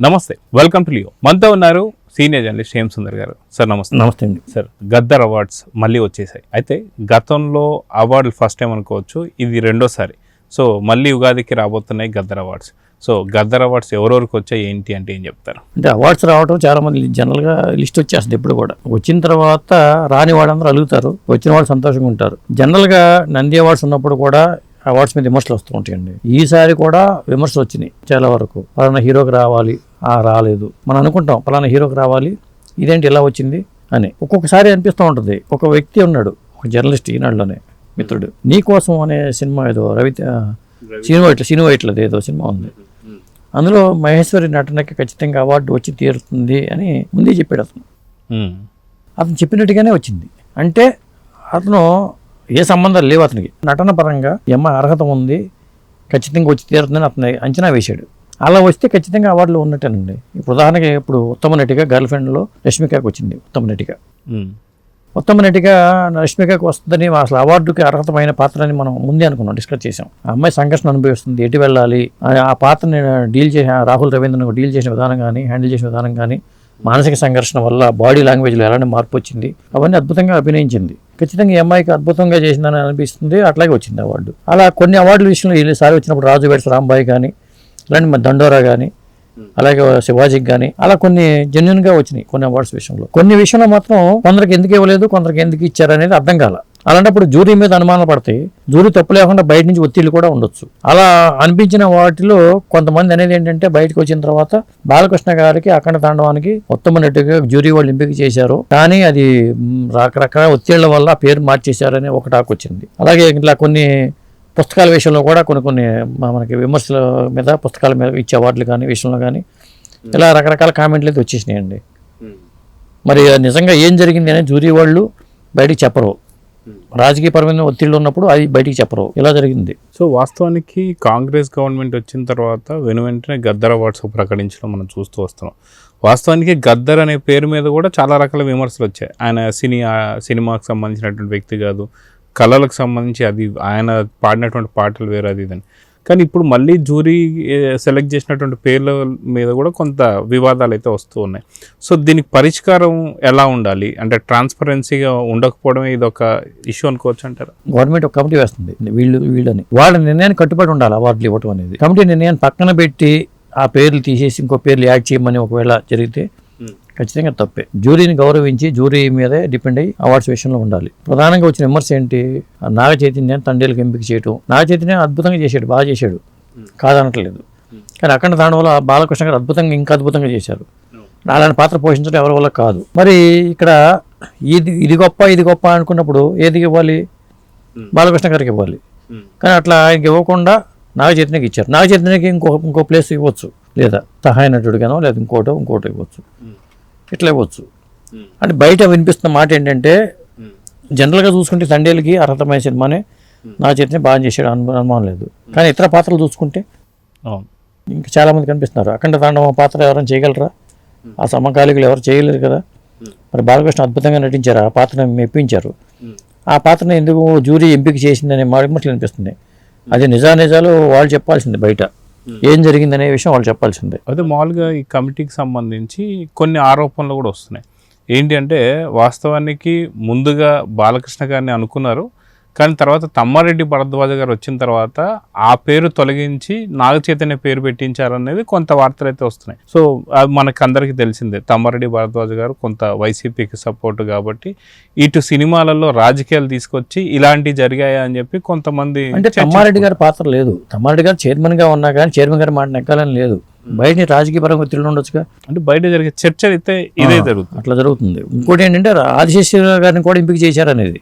నమస్తే, welcome to Leo. మనతో ఉన్నారు సీనియర్ జర్నలిస్ట్ హేమ్ సుందర్ గారు. సార్ నమస్తే. నమస్తే అండి. సార్, గద్దర్ అవార్డ్స్ మళ్ళీ వచ్చేసాయి. అయితే గతంలో అవార్డులు ఫస్ట్ టైం అనుకోవచ్చు, ఇది రెండోసారి. సో మళ్ళీ ఉగాదికి రాబోతున్నాయి Gaddar awards. So Gaddar awards ఎవరెవరికి వచ్చాయి ఏంటి అంటే ఏం చెప్తారు? అంటే అవార్డ్స్ రావడం చాలా మంది జనరల్గా లిస్ట్ వచ్చేస్తుంది. ఇప్పుడు కూడా వచ్చిన తర్వాత రాని వాళ్ళందరూ అలుగుతారు, వచ్చిన వాళ్ళు సంతోషంగా ఉంటారు. జనరల్గా నంది అవార్డ్స్ ఉన్నప్పుడు కూడా అవార్డ్స్ మీద విమర్శలు వస్తూ ఉంటాయండి. ఈసారి కూడా విమర్శలు వచ్చినాయి చాలా వరకు. పలానా హీరోకి రావాలి, రాలేదు. మనం అనుకుంటాం పలానా హీరోకి రావాలి, ఇదేంటి ఇలా వచ్చింది అని. ఒక్కొక్కసారి అనిపిస్తూ ఉంటుంది. ఒక వ్యక్తి ఉన్నాడు, ఒక జర్నలిస్ట్, ఈనాడులోనే మిత్రుడు, నీ కోసం అనే సినిమా ఏదో సినిమా వైట్లది ఏదో సినిమా ఉంది. అందులో మహేశ్వరి నటనకి ఖచ్చితంగా అవార్డు వచ్చి తీరుతుంది అని ముందే చెప్పాడు అతను. అతను చెప్పినట్టుగానే వచ్చింది. అంటే అతను ఏ సంబంధాలు లేవు అతనికి, నటన పరంగా అర్హత ఉంది, ఖచ్చితంగా వచ్చి తీరుతుందని అతను అంచనా వేశాడు. అలా వస్తే ఖచ్చితంగా అవార్డులు ఉన్నట్టేనండి. ఇప్పుడు ఉదాహరణకి ఇప్పుడు ఉత్తమ నటిగా గర్ల్ ఫ్రెండ్లో రష్మికకి వచ్చింది. ఉత్తమ నటిగా రష్మికకి వస్తుందని అసలు అవార్డుకి అర్హతమైన పాత్ర అని మనం ముందే అనుకున్నాం, డిస్కస్ చేసాం. ఆ అమ్మాయి సంఘర్షణ అనుభవిస్తుంది, ఎటు వెళ్ళాలి, ఆ పాత్రని డీల్ చేసిన రాహుల్ రవీంద్రను డీల్ చేసిన విధానం కానీ, హ్యాండిల్ చేసిన విధానం కానీ, మానసిక సంఘర్షణ వల్ల బాడీ లాంగ్వేజ్లో ఎలాంటి మార్పు వచ్చింది, అవన్నీ అద్భుతంగా అభినయించింది. ఖచ్చితంగా ఈ అమ్మాయికి అద్భుతంగా చేసిందని అనిపిస్తుంది. అట్లాగే వచ్చింది అవార్డు. అలా కొన్ని అవార్డుల విషయంలో ఈసారి వచ్చినప్పుడు రాజు వెడ్స్ రాంబాయి కానీ, ఇలాంటి దండోరా కానీ, అలాగే శివాజీకి కానీ, అలా కొన్ని జెన్యున్గా వచ్చినాయి కొన్ని అవార్డ్స్ విషయంలో. కొన్ని విషయంలో మాత్రం కొందరికి ఎందుకు ఇవ్వలేదు, కొందరికి ఎందుకు ఇచ్చారు అనేది అర్థం కాల. అలాంటప్పుడు జ్యూరీ మీద అనుమానాలు పడతాయి. జ్యూరీ తప్పు లేకుండా బయట నుంచి ఒత్తిళ్లు కూడా ఉండొచ్చు. అలా అనిపించిన వాటిలో కొంతమంది అనేది ఏంటంటే, బయటకు వచ్చిన తర్వాత బాలకృష్ణ గారికి అఖండ తాండవానికి ఉత్తమ నటిగా జ్యూరీ వాళ్ళు ఎంపిక చేశారు, కానీ అది రకరకాల ఒత్తిళ్ల వల్ల పేరు మార్చేశారని ఒక టాక్ వచ్చింది. అలాగే ఇట్లా కొన్ని పుస్తకాల విషయంలో కూడా కొన్ని మనకి విమర్శల మీద, పుస్తకాల మీద ఇచ్చే అవార్డులు కానీ విషయంలో కానీ ఇలా రకరకాల కామెంట్లు అయితే వచ్చేసినాయండి. మరి నిజంగా ఏం జరిగింది అనేది జ్యూరీ వాళ్ళు బయటికి చెప్పరు. రాజకీయపరమైన ఒత్తిళ్ళు ఉన్నప్పుడు అది బయటికి చెప్పరు, ఇలా జరిగింది. సో వాస్తవానికి కాంగ్రెస్ గవర్నమెంట్ వచ్చిన తర్వాత వెంటనే గద్దర్ అవార్డ్స్ ప్రకటించడం మనం చూస్తూ వస్తున్నాం. వాస్తవానికి గద్దర్ అనే పేరు మీద కూడా చాలా రకాల విమర్శలు వచ్చాయి. ఆయన సినిమాకి సంబంధించినటువంటి వ్యక్తి కాదు, కళలకు సంబంధించి అది ఆయన పాడినటువంటి పాటలు వేరే, అది ఇదని. కానీ ఇప్పుడు మళ్ళీ జ్యూరీ సెలెక్ట్ చేసినటువంటి పేర్ల మీద కూడా కొంత వివాదాలు అయితే వస్తూ ఉన్నాయి. సో దీనికి పరిష్కారం ఎలా ఉండాలి అంటే, ట్రాన్స్పరెన్సీగా ఉండకపోవడమే ఇది ఒక ఇష్యూ అనుకోవచ్చు అంటారా? గవర్నమెంట్ ఒక కమిటీ వేస్తుంది, వీళ్ళని వాళ్ళ నిర్ణయాన్ని కట్టుబడి ఉండాలి. అవార్డులు ఇవ్వడం అనేది కమిటీ నిర్ణయాన్ని పక్కన పెట్టి ఆ పేర్లు తీసేసి ఇంకో పేర్లు యాడ్ చేయమని ఒకవేళ జరిగితే ఖచ్చితంగా తప్పే. జ్యూరీని గౌరవించి జ్యూరీ మీదే డిపెండ్ అయ్యి అవార్డ్స్ విషయంలో ఉండాలి. ప్రధానంగా వచ్చిన విమర్శ ఏంటి, నాగ చైతన్యాన్ని తండేలకు ఎంపిక చేయటం. నాగ చైతన్యం అద్భుతంగా చేశాడు, బాగా చేశాడు, కాదనట్లేదు. కానీ అఖండ తాండవంలో బాలకృష్ణ గారు అద్భుతంగా, ఇంకా అద్భుతంగా చేశారు. అలాంటి పాత్ర పోషించడం ఎవరి వల్ల కాదు. మరి ఇక్కడ ఇది గొప్ప అనుకున్నప్పుడు ఏది ఇవ్వాలి, బాలకృష్ణ గారికి ఇవ్వాలి. కానీ అట్లా ఆయనకి ఇవ్వకుండా నాగ చైతన్యకి ఇచ్చారు. నాగ చైతన్యకి ఇంకో ప్లేస్ ఇవ్వచ్చు, లేదా సహాయ నటుడిగానో లేదా ఇంకోటో ఇవ్వచ్చు, ఇట్లా ఇవ్వచ్చు. అంటే బయట వినిపిస్తున్న మాట ఏంటంటే, జనరల్గా చూసుకుంటే తండేలకి అర్హతమైన సినిమానే నా చేతిని బాగా చేసాడు, అనుమానం లేదు. కానీ ఇతర పాత్రలు చూసుకుంటే ఇంకా చాలామంది కనిపిస్తున్నారు. అఖండ తాండవ పాత్ర ఎవరైనా చేయగలరా? ఆ సమకాలికలు ఎవరు చేయలేరు కదా. మరి బాలకృష్ణ అద్భుతంగా నటించారు, ఆ పాత్రను మెప్పించారు. ఆ పాత్రను ఎందుకు జ్యూరీ ఎంపిక చేసిందనే మాటలు అనిపిస్తుంది. అది నిజాలు వాళ్ళు చెప్పాల్సింది, బయట ఏం జరిగిందనే విషయం వాళ్ళు చెప్పాల్సిందే. అదే మామూలుగా ఈ కమిటీకి సంబంధించి కొన్ని ఆరోపణలు కూడా వస్తున్నాయి. ఏంటి అంటే, వాస్తవానికి ముందుగా బాలకృష్ణ గారిని అనుకున్నారు, కానీ తర్వాత తమ్మారెడ్డి భరద్వాజ గారు వచ్చిన తర్వాత ఆ పేరు తొలగించి నాగ చైతన్య పేరు పెట్టించారనేది కొంత వార్తలు అయితే వస్తున్నాయి. సో అది మనకు అందరికీ తెలిసిందే. తమ్మారెడ్డి భరద్వాజ గారు కొంత వైసీపీకి సపోర్ట్ కాబట్టి ఇటు సినిమాలలో రాజకీయాలు తీసుకొచ్చి ఇలాంటివి జరిగాయా అని చెప్పి కొంతమంది. అంటే తమ్మారెడ్డి గారి పాత్ర లేదు, తమ్మారెడ్డి గారు చైర్మన్గా ఉన్నా కానీ చైర్మన్ గారి మాట నెక్కాలని లేదు. బయట రాజకీయ పరంగా తిరిగి ఉండొచ్చుగా. అంటే బయట జరిగే చర్చ అయితే ఇదే జరుగుతుంది, అట్లా జరుగుతుంది. ఇంకోటి ఏంటంటే, ఆదిశేష గారిని కూడా ఎంపిక చేశారనేది.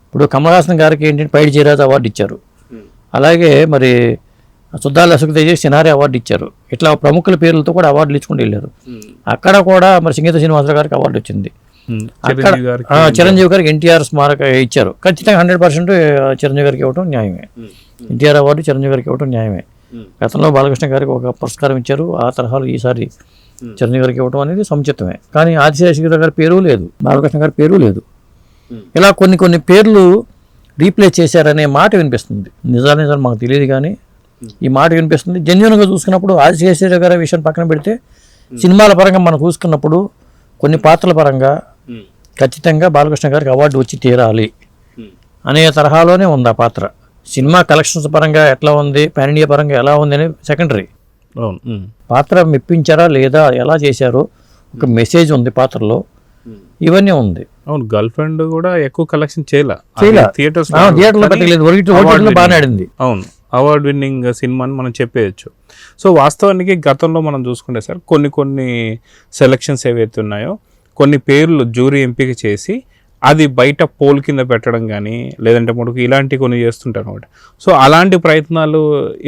ఇప్పుడు కమల్ హాసన్ గారికి ఏంటంటే పైడి జయరాజ్ అవార్డు ఇచ్చారు. అలాగే మరి సుద్దాల అశోక్ తేజ సినారి అవార్డు ఇచ్చారు. ఇట్లా ప్రముఖుల పేర్లతో కూడా అవార్డులు ఇచ్చుకుంటూ వెళ్ళారు. అక్కడ కూడా మరి సంగీత శ్రీనివాసరావు గారికి అవార్డు వచ్చింది. అక్కడ చిరంజీవి గారికి ఎన్టీఆర్ స్మారక ఇచ్చారు. ఖచ్చితంగా 100% చిరంజీవి గారికి ఇవ్వడం న్యాయమే. ఎన్టీఆర్ అవార్డు చిరంజీవి గారికి ఇవ్వడం న్యాయమే. గతంలో బాలకృష్ణ గారికి ఒక పురస్కారం ఇచ్చారు, ఆ తరహాలో ఈసారి చిరంజీవి గారికి ఇవ్వడం అనేది సముచితమే. కానీ ఆదిశేషగిరి గారి పేరు లేదు, బాలకృష్ణ గారి పేరు లేదు. ఇలా కొన్ని పేర్లు రీప్లేస్ చేశారనే మాట వినిపిస్తుంది. నిజాలు మాకు తెలియదు, కానీ ఈ మాట వినిపిస్తుంది. జెన్యున్గా చూసుకున్నప్పుడు ఆదిశేషయ్య గారి విషయం పక్కన పెడితే సినిమాల పరంగా మనం చూసుకున్నప్పుడు కొన్ని పాత్రల పరంగా ఖచ్చితంగా బాలకృష్ణ గారికి అవార్డు వచ్చి తీరాలి అనే తరహాలోనే ఉంది ఆ పాత్ర. సినిమా కలెక్షన్స్ పరంగా ఎట్లా ఉంది, పాన్ ఇండియా పరంగా ఎలా ఉంది అనేది సెకండరీ. పాత్ర మెప్పించారా లేదా, ఎలా చేశారో, ఒక మెసేజ్ ఉంది పాత్రలో, ఇవన్నీ ఉంది. అవును, గర్ల్ ఫ్రెండ్ కూడా ఎక్కువ కలెక్షన్ థియేటర్లో పెట్టలేదు, బాగానే ఆడింది. అవును, అవార్డ్ విన్నింగ్ సినిమా అని మనం చెప్పేయచ్చు. సో వాస్తవానికి గతంలో మనం చూసుకుంటే సార్ కొన్ని సెలక్షన్స్ ఏవైతే ఉన్నాయో కొన్ని పేర్లు జ్యూరీ ఎంపిక చేసి అది బయట పోల్ కింద పెట్టడం కానీ లేదంటే మనకు ఇలాంటి కొన్ని చేస్తుంటారు అనమాట. సో అలాంటి ప్రయత్నాలు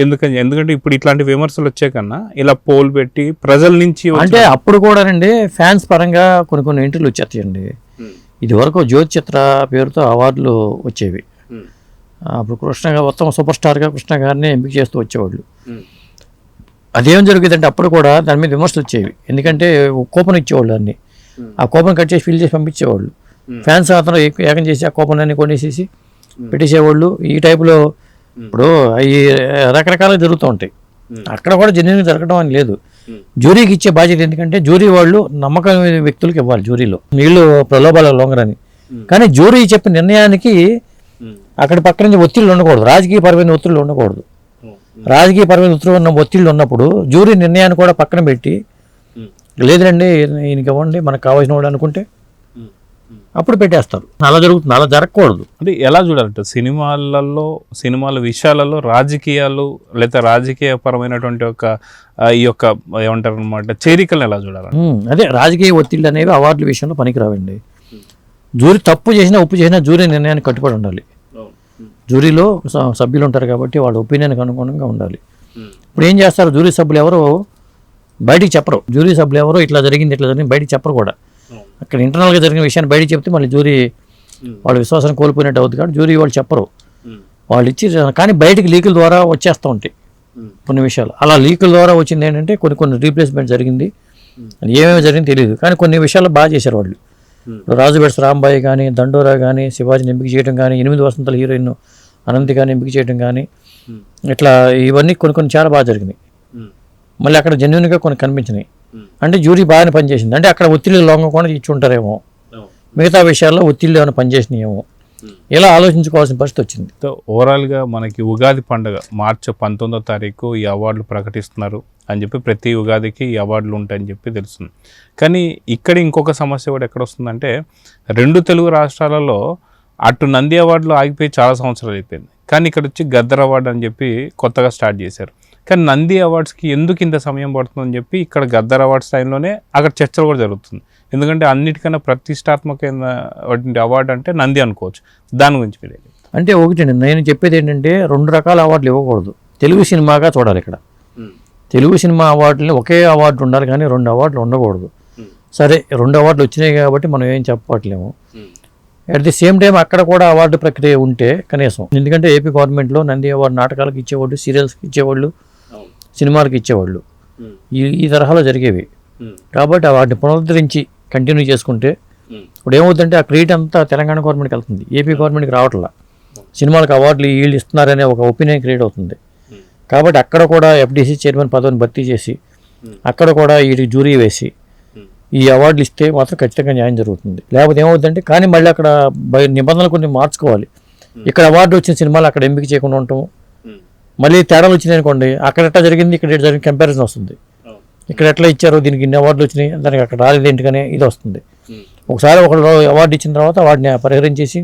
ఎందుకంటే ఇప్పుడు ఇట్లాంటి విమర్శలు వచ్చే కన్నా ఇలా పోల్ పెట్టి ప్రజల నుంచి అంటే అప్పుడు కూడా అండి ఫ్యాన్స్ పరంగా కొన్ని ఎంట్రీలు వచ్చేస్తాయండి. ఇది వరకు జ్యోతి చిత్ర పేరుతో అవార్డులు వచ్చేవి. అప్పుడు కృష్ణ ఉత్తమ సూపర్ స్టార్గా కృష్ణ గారిని ఎంపిక చేస్తూ వచ్చేవాళ్ళు. అదేం జరిగేదంటే అప్పుడు కూడా దాని మీద విమర్శలు వచ్చేవి. ఎందుకంటే కూపన్ ఇచ్చేవాళ్ళు, అన్ని ఆ కూపన్ కట్ చేసి ఫిల్ చేసి పంపించేవాళ్ళు. ఫ్యాన్స్ అతను ఏకం చేసి ఆ కూపన్ అన్ని కొనేసేసి పెట్టేసేవాళ్ళు. ఈ టైపులో ఇప్పుడు అవి రకరకాలుగా జరుగుతూ ఉంటాయి. అక్కడ కూడా జెన్యున్గా జరగడం అని లేదు. జ్యూరీకి ఇచ్చే బాధ్యత, ఎందుకంటే జ్యూరీ వాళ్ళు నమ్మకమైన వ్యక్తులకు ఇవ్వాలి. జ్యూరీలో నీళ్ళు ప్రలోభాల లొంగరని. కానీ జ్యూరీ చెప్పిన నిర్ణయానికి అక్కడ పక్క నుంచి ఒత్తిళ్ళు ఉండకూడదు, రాజకీయపరమైన ఒత్తిళ్ళు ఉండకూడదు. రాజకీయపరమైన ఒత్తిళ్ళు ఉన్నప్పుడు జ్యూరీ నిర్ణయాన్ని కూడా పక్కన పెట్టి లేదండి ఈయనకి ఇవ్వండి మనకు కావాల్సిన వాడు అనుకుంటే అప్పుడు పెట్టేస్తారు. అలా జరుగుతుంది, అలా జరగకూడదు. అంటే ఎలా చూడాలంటే సినిమాల విషయాలలో రాజకీయాలు లేదా రాజకీయపరమైనటువంటి ఈ యొక్క ఏమంటారు అనమాట చేరికలను ఎలా చూడాలి? అదే రాజకీయ ఒత్తిళ్ళు అనేవి అవార్డుల విషయంలో పనికిరావండి. జ్యూరీ తప్పు చేసినా ఉప్పు చేసినా జ్యూరీ నిర్ణయానికి కట్టుబడి ఉండాలి. జ్యూరీలో సభ్యులు ఉంటారు కాబట్టి వాళ్ళ ఒపీనియన్కి అనుగుణంగా ఉండాలి. ఇప్పుడు ఏం చేస్తారు, జ్యూరీ సభ్యులు ఎవరో బయటికి చెప్పరు. జ్యూరీ సభ్యులు ఎవరో ఇట్లా జరిగింది బయటికి చెప్పరు కూడా. అక్కడ ఇంటర్నల్గా జరిగిన విషయాన్ని బయటికి చెప్తే మళ్ళీ జ్యూరీ వాళ్ళ విశ్వాసాన్ని కోల్పోయినట్టు అవుతుంది. కాబట్టి జ్యూరీ వాళ్ళు చెప్పరు, వాళ్ళు ఇచ్చి. కానీ బయటికి లీకుల ద్వారా వచ్చేస్తూ ఉంటాయి కొన్ని విషయాలు. అలా లీకుల ద్వారా వచ్చింది ఏంటంటే కొన్ని రీప్లేస్మెంట్ జరిగింది, ఏమేమి జరిగింది తెలియదు. కానీ కొన్ని విషయాలు బాగా చేశారు వాళ్ళు. రాజుబెడ్స్ రాంబాయి కానీ, దండోరా కానీ, శివాజీని ఎంపిక చేయడం కానీ, 8 వసంతాల హీరోయిన్ అనంతి కానీ ఎంపిక చేయడం కానీ, ఇట్లా ఇవన్నీ కొన్ని చాలా బాగా జరిగినాయి. మళ్ళీ అక్కడ జెన్యున్గా కొన్ని కనిపించినాయి. అంటే జ్యూరీ బాగానే పనిచేసింది. అంటే అక్కడ ఒత్తిడి లొంగకుండా ఇచ్చి ఉంటారేమో, మిగతా విషయాల్లో ఒత్తిళ్ళు ఏమైనా పనిచేసినాయేమో, ఇలా ఆలోచించుకోవాల్సిన పరిస్థితి వచ్చింది. సో ఓవరాల్గా మనకి ఉగాది పండుగ మార్చి 19వ తారీఖు ఈ అవార్డులు ప్రకటిస్తున్నారు అని చెప్పి, ప్రతి ఉగాదికి ఈ అవార్డులు ఉంటాయని చెప్పి తెలుస్తుంది. కానీ ఇక్కడ ఇంకొక సమస్య కూడా ఎక్కడ వస్తుందంటే, 2 తెలుగు రాష్ట్రాలలో అటు నంది అవార్డులు ఆగిపోయి చాలా సంవత్సరాలు అయిపోయింది. కానీ ఇక్కడ వచ్చి గద్దర్ అవార్డు అని చెప్పి కొత్తగా స్టార్ట్ చేశారు. కానీ నంది అవార్డ్స్కి ఎందుకు ఇంత సమయం పడుతుందని చెప్పి ఇక్కడ గద్దర్ అవార్డ్స్ టైంలోనే అక్కడ చర్చలు కూడా జరుగుతుంది. ఎందుకంటే అన్నిటికన్నా ప్రతిష్టాత్మకమైన అవార్డు అంటే నంది అనుకోవచ్చు. దాని గురించి మీరు అంటే ఒకటి నేను చెప్పేది ఏంటంటే 2 రకాల అవార్డులు ఇవ్వకూడదు. తెలుగు సినిమాగా చూడాలి. ఇక్కడ తెలుగు సినిమా అవార్డులు ఒకే అవార్డు ఉండాలి, కానీ 2 అవార్డులు ఉండకూడదు. సరే 2 అవార్డులు వచ్చినాయి కాబట్టి మనం ఏం చెప్పట్లేము. అట్ ది సేమ్ టైం అక్కడ కూడా అవార్డు ప్రక్రియ ఉంటే కనీసం, ఎందుకంటే ఏపీ గవర్నమెంట్లో నంది అవార్డు నాటకాలకు ఇచ్చేవాళ్ళు, సీరియల్స్కి ఇచ్చేవాళ్ళు, సినిమాలకు ఇచ్చేవాళ్ళు, ఈ తరహాలో జరిగేవి. కాబట్టి వాటిని పునరుద్ధరించి కంటిన్యూ చేసుకుంటే ఇప్పుడు ఏమవుతుందంటే ఆ క్రెడిట్ అంతా తెలంగాణ గవర్నమెంట్కి వెళ్తుంది, ఏపీ గవర్నమెంట్కి రావట్లా. సినిమాలకు అవార్డులు వీళ్ళు ఇస్తున్నారనే ఒక ఒపీనియన్ క్రియేట్ అవుతుంది. కాబట్టి అక్కడ కూడా ఎఫ్డీసీ చైర్మన్ పదవిని భర్తీ చేసి అక్కడ కూడా ఈ జ్యూరీ వేసి ఈ అవార్డులు ఇస్తే మాత్రం ఖచ్చితంగా న్యాయం జరుగుతుంది. లేకపోతే ఏమవుతుందంటే కానీ మళ్ళీ అక్కడ నిబంధనలు కొన్ని మార్చుకోవాలి. ఇక్కడ అవార్డు వచ్చిన సినిమాలు అక్కడ ఎంపిక చేయకుండా ఉంటాము. మళ్ళీ తేడాలు వచ్చినాయి అనుకోండి, అక్కడ ఎట్లా జరిగింది ఇక్కడ ఎట్లా జరిగింది కంపారిజన్ వస్తుంది. ఇక్కడ ఎట్లా ఇచ్చారో దీనికి ఇన్ని అవార్డులు వచ్చినాయి, దానికి అక్కడ రాలేదు ఏంటికనే ఇది వస్తుంది. ఒకసారి ఒకళ్ళు అవార్డు ఇచ్చిన తర్వాత వాటిని పరిహరించేసి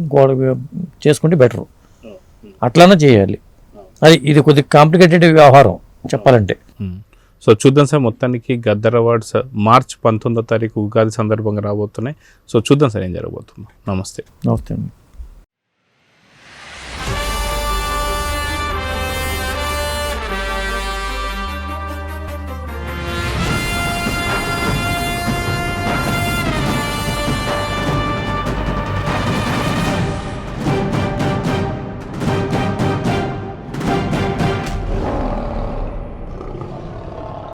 చేసుకుంటే బెటరు. అట్లానే చేయాలి. అది ఇది కొద్దిగా కాంప్లికేటెడ్ వ్యవహారం చెప్పాలంటే. సో చూద్దాం సార్, మొత్తానికి గద్దర్ అవార్డ్స్ మార్చి 19వ తారీఖు ఉగాది సందర్భంగా రాబోతున్నాయి. సో చూద్దాం సార్ ఏం జరగబోతుందో. నమస్తే. నమస్తే అండి.